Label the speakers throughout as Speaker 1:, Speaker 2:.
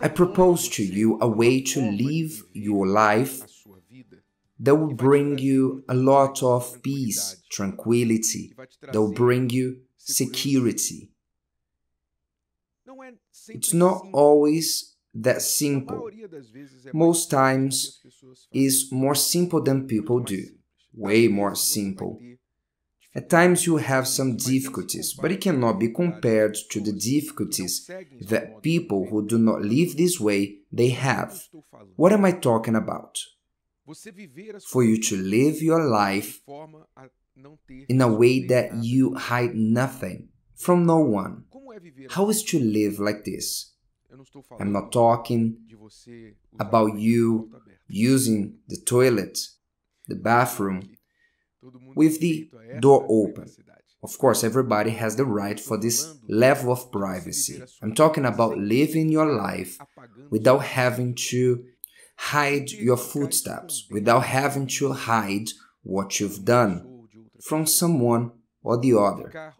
Speaker 1: I propose to you a way to live your life that will bring you a lot of peace, tranquility, that will bring you security. It's not always that simple. Most times, it's more simple than people do, way more simple. At times you have some difficulties, but it cannot be compared to the difficulties that people who do not live this way, they have. What am I talking about? For you to live your life in a way that you hide nothing from no one. How is to live like this? I'm not talking about you using the toilet, the bathroom, with the door open. Of course, everybody has the right for this level of privacy. I'm talking about living your life without having to hide your footsteps, without having to hide what you've done from someone or the other.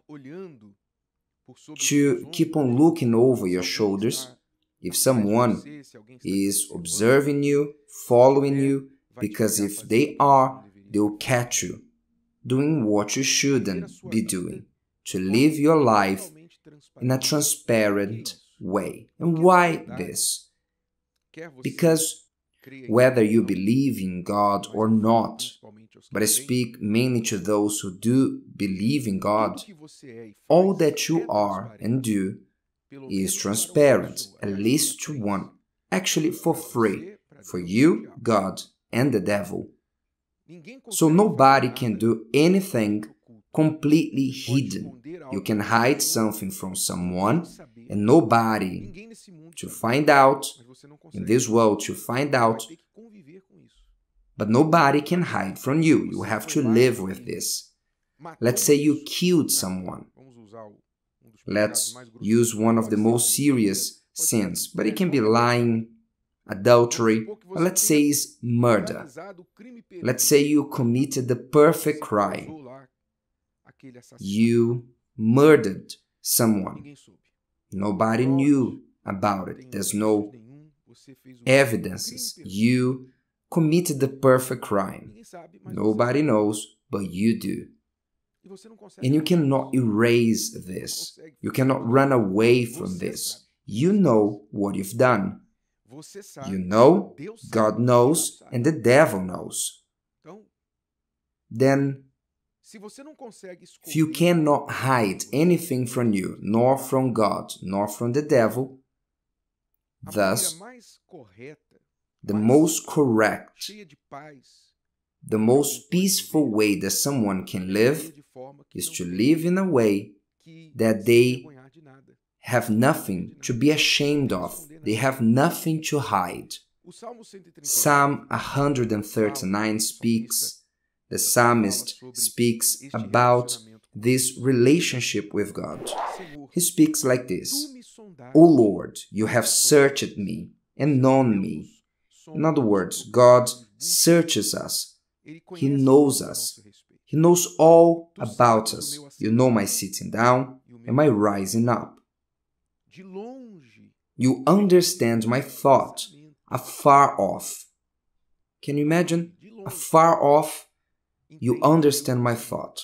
Speaker 1: To keep on looking over your shoulders if someone is observing you, following you, because if they are, they'll catch you doing what you shouldn't be doing, to live your life in a transparent way. And why this? Because whether you believe in God or not, but I speak mainly to those who do believe in God, all that you are and do is transparent, at least to one, actually for free, for you, God, and the devil. So nobody can do anything completely hidden. You can hide something from someone and nobody to find out, in this world to find out, but nobody can hide from you. You have to live with this. Let's say you killed someone. Let's use one of the most serious sins, but it can be lying, adultery, but let's say it's murder. Let's say you committed the perfect crime. You murdered someone. Nobody knew about it. There's no evidences. You committed the perfect crime. Nobody knows, but you do. And you cannot erase this. You cannot run away from this. You know what you've done. You know, God knows, and the devil knows. Then, if you cannot hide anything from you, nor from God, nor from the devil, thus, the most correct, the most peaceful way that someone can live is to live in a way that they have nothing to be ashamed of. They have nothing to hide. Psalm 139 speaks, the psalmist speaks about this relationship with God. He speaks like this: O Lord, you have searched me and known me. In other words, God searches us. He knows us. He knows all about us. You know my sitting down and my rising up. You understand my thought afar off. Can you imagine? Afar off, you understand my thought.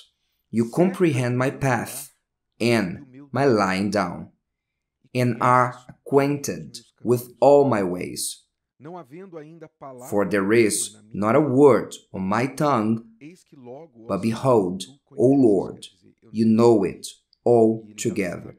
Speaker 1: You comprehend my path and my lying down, and are acquainted with all my ways. For there is not a word on my tongue, but behold, O Lord, you know it all together.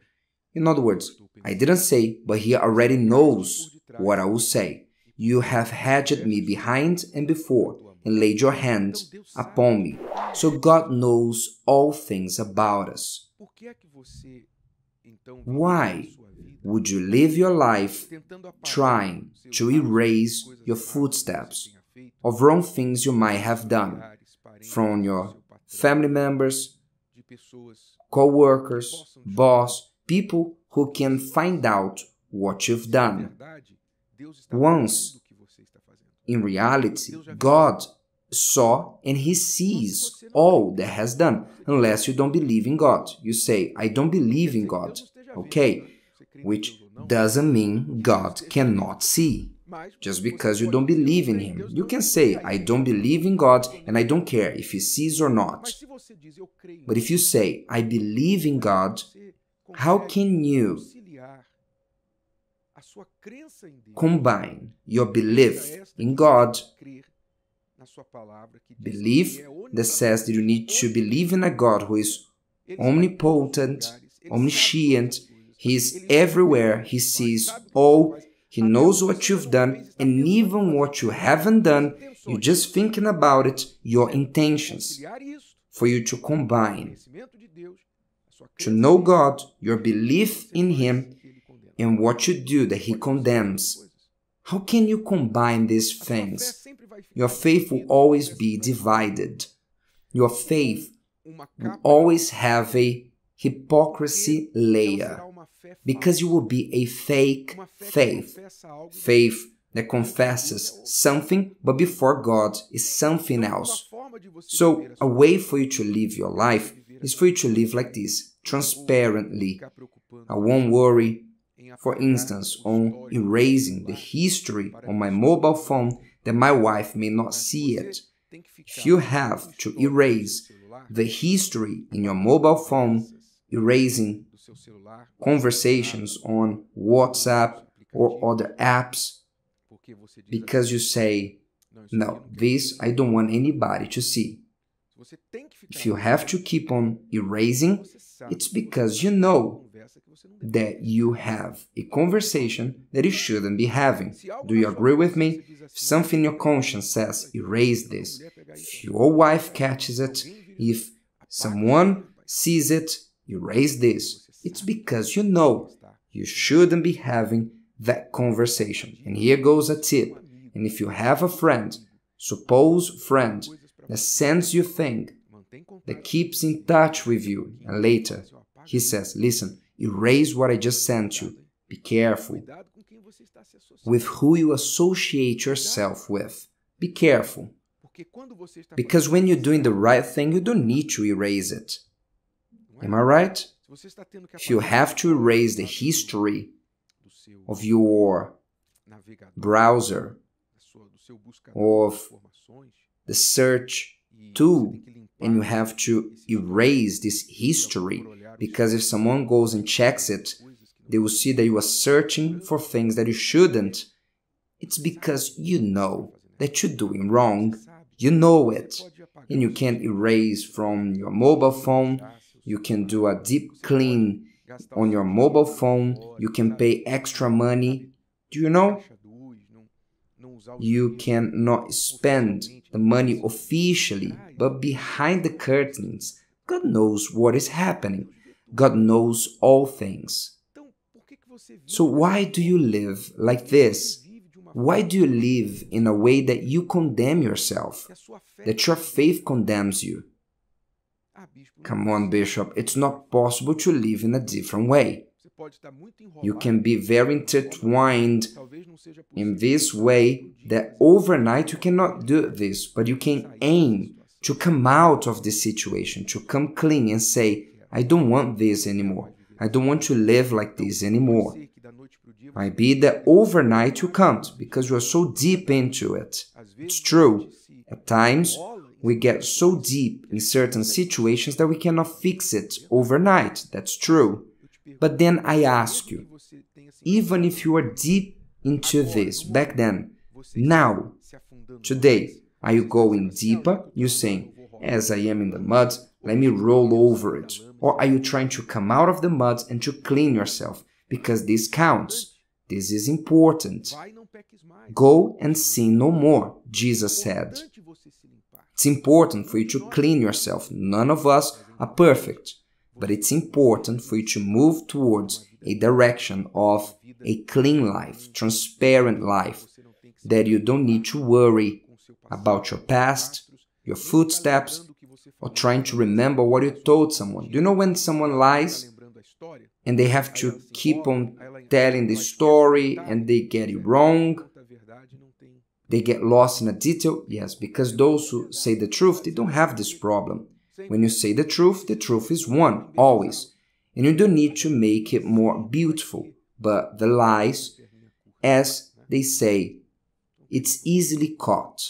Speaker 1: In other words, I didn't say, but he already knows what I will say. You have hedged me behind and before, and laid your hand upon me. So God knows all things about us. Why would you live your life trying to erase your footsteps of wrong things you might have done from your family members, co-workers, boss, people who can find out what you've done? Once, in reality, God saw and he sees all that has done, unless you don't believe in God. You say, I don't believe in God. Okay, which doesn't mean God cannot see. Just because you don't believe in Him. You can say, I don't believe in God and I don't care if He sees or not. But if you say, I believe in God, how can you combine your belief in God, belief that says that you need to believe in a God who is omnipotent, omniscient, He is everywhere, He sees all, He knows what you've done, and even what you haven't done, you're just thinking about it, your intentions, for you to combine, to know God, your belief in Him, and what you do that He condemns. How can you combine these things? Your faith will always be divided. Your faith will always have a hypocrisy layer, because you will be a fake faith. Faith that confesses something, but before God is something else. So, a way for you to live your life is for you to live like this, transparently. I won't worry, for instance, on erasing the history on my mobile phone that my wife may not see it. If you have to erase the history in your mobile phone, erasing conversations on WhatsApp or other apps, because you say, no, this I don't want anybody to see. If you have to keep on erasing, it's because you know that you have a conversation that you shouldn't be having. Do you agree with me? If something in your conscience says, erase this, if your wife catches it, if someone sees it, erase this, it's because you know you shouldn't be having that conversation. And here goes a tip. And if you have a friend, supposed friend, that sends you thing, that keeps in touch with you, and later he says, listen, erase what I just sent you. Be careful with who you associate yourself with. Be careful. Because when you're doing the right thing, you don't need to erase it. Am I right? If you have to erase the history of your browser, of the search tool, and you have to erase this history, because if someone goes and checks it, they will see that you are searching for things that you shouldn't. It's because you know that you're doing wrong. You know it. And you can erase from your mobile phone. You can do a deep clean on your mobile phone. You can pay extra money. Do you know? You cannot spend the money officially, but behind the curtains, God knows what is happening. God knows all things. So why do you live like this? Why do you live in a way that you condemn yourself, that your faith condemns you? Come on, Bishop, it's not possible to live in a different way. You can be very intertwined in this way that overnight you cannot do this, but you can aim to come out of this situation, to come clean and say, I don't want this anymore. I don't want to live like this anymore. Might be that overnight you can't because you are so deep into it. It's true. At times, we get so deep in certain situations that we cannot fix it overnight. That's true. But then I ask you, even if you are deep into this back then, now, today, are you going deeper? You're saying, as I am in the mud, let me roll over it. Or are you trying to come out of the mud and to clean yourself? Because this counts. This is important. Go and sin no more, Jesus said. It's important for you to clean yourself. None of us are perfect. But it's important for you to move towards a direction of a clean life, transparent life, that you don't need to worry about your past, your footsteps, or trying to remember what you told someone. Do you know when someone lies and they have to keep on telling the story and they get it wrong? They get lost in a detail? Yes, because those who say the truth, they don't have this problem. When you say the truth is one, always. And you don't need to make it more beautiful, but the lies, as they say, it's easily caught.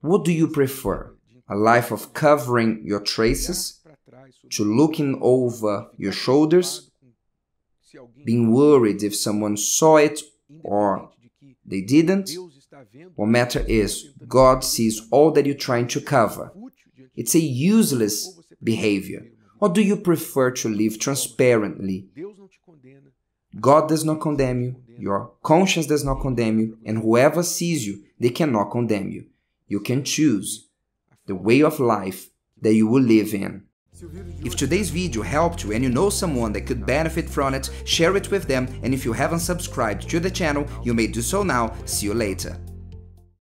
Speaker 1: What do you prefer? A life of covering your traces, to looking over your shoulders, being worried if someone saw it or they didn't? What matter is, God sees all that you're trying to cover. It's a useless behavior. Or do you prefer to live transparently? God does not condemn you, your conscience does not condemn you, and whoever sees you, they cannot condemn you. You can choose the way of life that you will live in. If today's video helped you and you know someone that could benefit from it, share it with them, and if you haven't subscribed to the channel, you may do so now. See you later.